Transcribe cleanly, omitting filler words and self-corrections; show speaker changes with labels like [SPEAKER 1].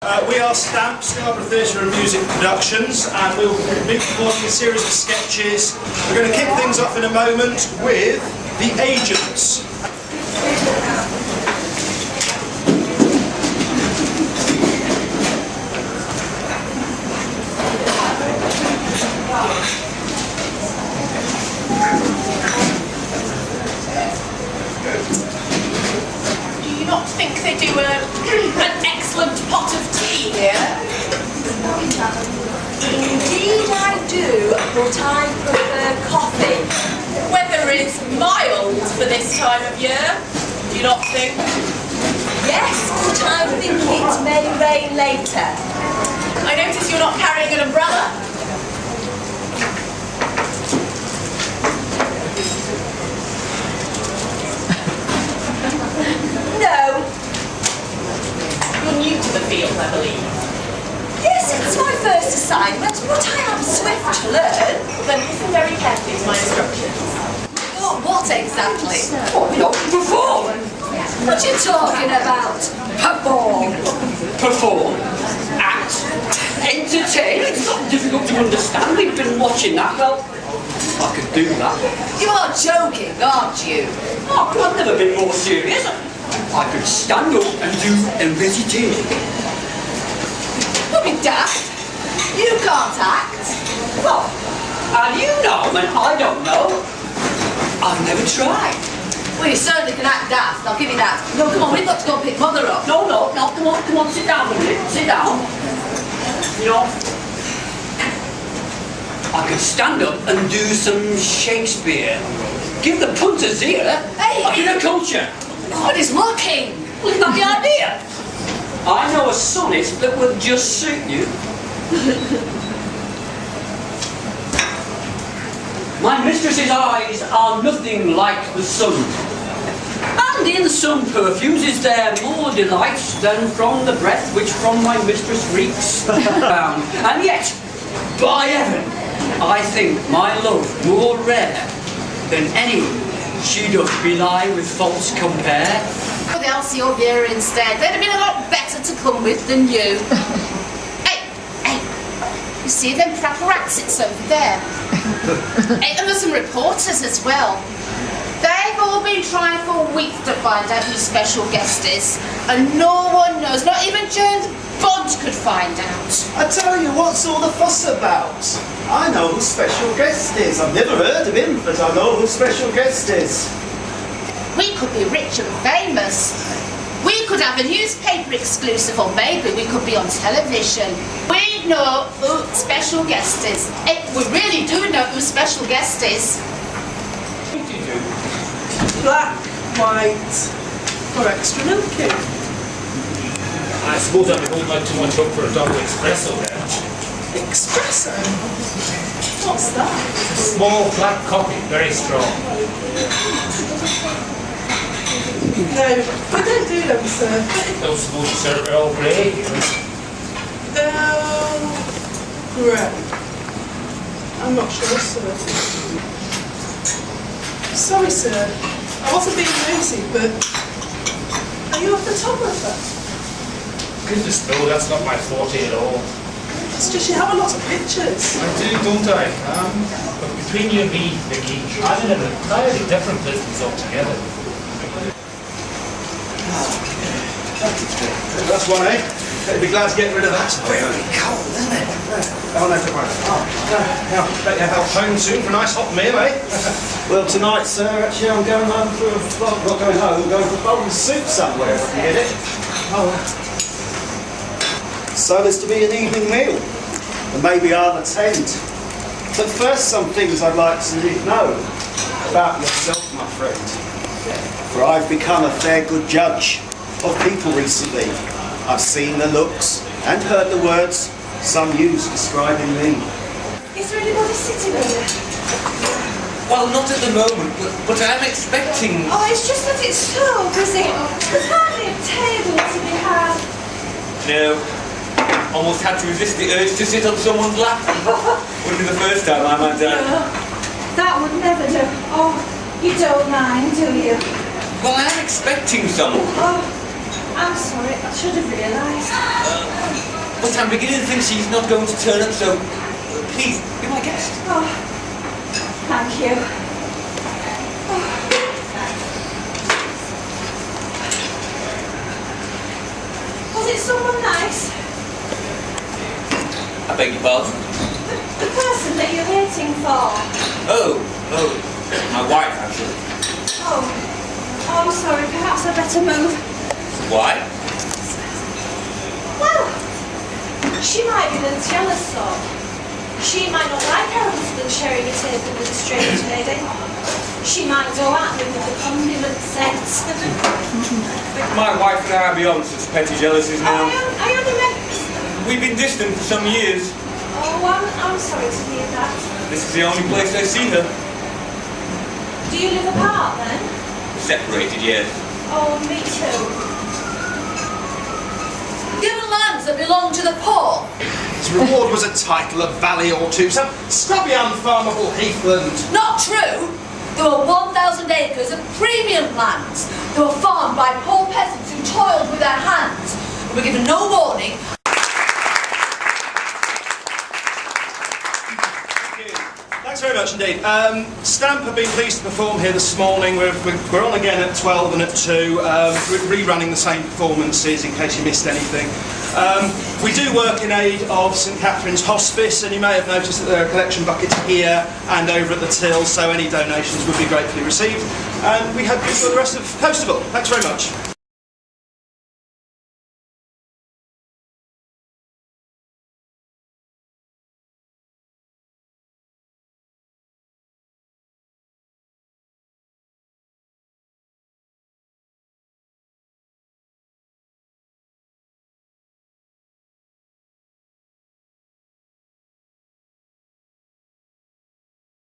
[SPEAKER 1] We are Stamp, Scarborough Theatre and Music Productions, and we'll be performing a series of sketches. We're going to kick things off in a moment with The Agents.
[SPEAKER 2] Do you not think they do an excellent pot of tea here?
[SPEAKER 3] Indeed I do, but I prefer coffee.
[SPEAKER 2] Weather is mild for this time of year, do you not think?
[SPEAKER 3] Yes, but I think it may rain later.
[SPEAKER 2] I notice you're not carrying an umbrella.
[SPEAKER 3] No.
[SPEAKER 2] You're new to the field, I believe.
[SPEAKER 3] Yes, it's my first assignment, but I am swift to learn.
[SPEAKER 2] Then listen very carefully to my instructions.
[SPEAKER 3] What exactly?
[SPEAKER 4] Perform!
[SPEAKER 3] What are you talking about? Perform.
[SPEAKER 4] Perform, act, entertain. It's not difficult to understand. We've been watching that. Well, I could do that.
[SPEAKER 3] You are joking, aren't you?
[SPEAKER 4] Oh, I've never been more serious. I could stand up and do a recitation.
[SPEAKER 3] Don't be daft. You can't act.
[SPEAKER 4] Well, and you know, and I don't know. I've never tried.
[SPEAKER 3] Well, you certainly can act daft, I'll give you that. No, come on, we've got to go and pick Mother up.
[SPEAKER 4] No, come on, sit down a minute. Sit down. You know, I could stand up and do some Shakespeare. Give the punters here.
[SPEAKER 3] Hey!
[SPEAKER 4] I do the culture.
[SPEAKER 3] God is looking.
[SPEAKER 4] Isn't that the idea? I know a sonnet that would just suit you. My mistress's eyes are nothing like the sun. And in some perfumes is there more delight than from the breath which from my mistress reeks down. And yet, by heaven, I think my love more rare than any she doth belie with false compare.
[SPEAKER 3] With Elsie or Vera instead, they'd have been a lot better to come with than you. Hey, you see them paparazzi's over there? Hey, and there's some reporters as well. They've all been trying for weeks to find out who special guest is, and no one knows, not even James Bond could find out.
[SPEAKER 1] I tell you, what's all the fuss about? I know who special guest is. I've never heard of him, but I know who special guest is.
[SPEAKER 3] We could be rich and famous. We could have a newspaper exclusive, or maybe we could be on television. We know who special guest is. Hey, we really do know who special guest is.
[SPEAKER 5] Black, white, or extra milky.
[SPEAKER 6] I suppose I'd be holding out too much hope for a double espresso then.
[SPEAKER 5] Espresso? What's that?
[SPEAKER 6] It's a small black coffee, very strong.
[SPEAKER 5] No, I don't do them, sir.
[SPEAKER 6] Don't suppose you serve Earl Grey here.
[SPEAKER 5] Grey. I'm not sure, sir. Sorry, sir. I wasn't being nosy, but are you a photographer?
[SPEAKER 6] Goodness no, that's not my forte at all.
[SPEAKER 5] It's just you have a lot of pictures.
[SPEAKER 6] I do, don't I? But between you and me, Vicky, I'm in an entirely different business altogether.
[SPEAKER 1] That's one, eh? I'd be glad to get rid of that. It's very cold, isn't it? Oh, no, don't worry. Now, bet you have home soon for a nice hot meal, eh? Well, tonight, sir, actually, I'm going home for a... Well, not going home, I'm going for a bowl of soup somewhere, if I can get it. Oh, so there's to be an evening meal, and maybe I'll attend. But first, some things I'd like to know about yourself, my friend. For I've become a fair good judge of people recently. I've seen the looks and heard the words some use describing me.
[SPEAKER 3] Is there anybody sitting here?
[SPEAKER 7] Well, not at the moment, but I'm expecting...
[SPEAKER 3] Oh, it's just that it's so busy. There's hardly a table to be had.
[SPEAKER 7] No. Almost had to resist the urge to sit on someone's lap. Wouldn't be the first time, I might add.
[SPEAKER 3] That would never do. Oh, you don't mind, do you?
[SPEAKER 7] Well, I am expecting someone.
[SPEAKER 3] Oh,
[SPEAKER 2] I'm sorry, I should have realised.
[SPEAKER 7] But I'm beginning to think she's not going to turn up, so please, be my guest.
[SPEAKER 2] Oh, thank you. Was it someone nice?
[SPEAKER 7] I beg your pardon?
[SPEAKER 2] The person that you're waiting for?
[SPEAKER 7] Oh, my wife, actually.
[SPEAKER 2] Oh, I'm sorry, perhaps I better move.
[SPEAKER 7] Why?
[SPEAKER 2] Well, she might be the jealous sort. She might not like her husband sharing a table with a strange lady. She might go at me with the condiment sense.
[SPEAKER 7] My wife and I are beyond such petty jealousies now.
[SPEAKER 2] I only meant...
[SPEAKER 7] We've been distant for some years.
[SPEAKER 2] Oh, I'm sorry to hear that.
[SPEAKER 7] This is the only place I see her.
[SPEAKER 2] Do you live apart then?
[SPEAKER 7] Separated, yes.
[SPEAKER 2] Oh, me too.
[SPEAKER 8] Given lands that belong to the poor.
[SPEAKER 9] His reward was a title, a valley or two, some scrubby, unfarmable heathland.
[SPEAKER 8] Not true. There were 1,000 acres of premium lands. They were farmed by poor peasants who toiled with their hands and were given no warning.
[SPEAKER 9] Thanks very much indeed. Stamp have been pleased to perform here this morning. We're on again at 12 and at 2, rerunning the same performances in case you missed anything. We do work in aid of St Catherine's Hospice, and you may have noticed that there are collection buckets here and over at the till, so any donations would be gratefully received. And we hope you enjoy the rest of Festival. Thanks very much.